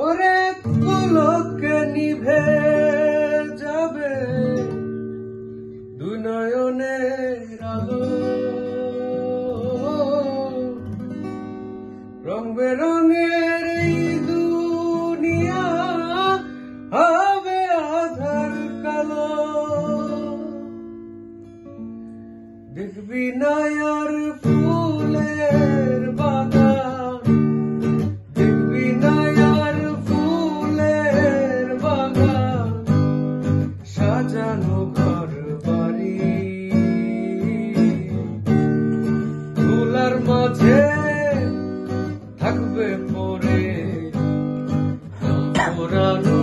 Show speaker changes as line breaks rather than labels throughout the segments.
ওরে পুলকে নিভে যাবে দুই নয়নের আলো, রং বেরঙের এই দুনিয়া হবে আধার কালো। দেখবি না আর ফুলের বাগান, দেখবি না আর ফুলের বাগান, সাজানো ঘর বাড়ি, ফুলের মাঝে থাকবে পরে পুরানো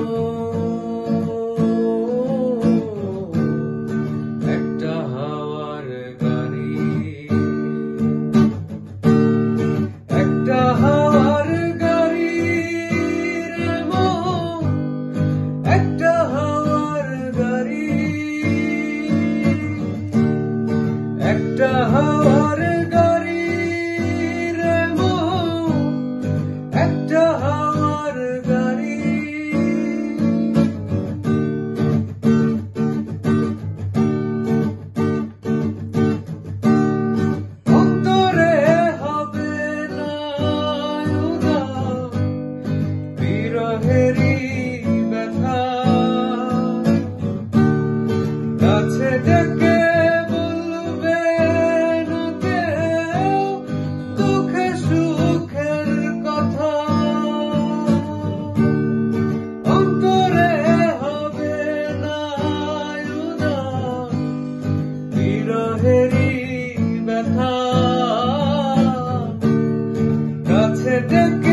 একটা হাওয়ার গাড়ি, একটা হাওয়ার গাড়ি রে মন, একটা হাওয়ার গাড়ি, একটা হাওয়ার গাড়ি রে মন, একটা হাওয়ার গাড়ি। অন্তরে হবে না উদাস বিরহেরই ব্যথা, কাছে ডেকে বলবে না কেউ দুঃখে সুখের কথা। অন্তরে হবে না উদাস বিরহেরই ব্যথা, কাছে ডেকে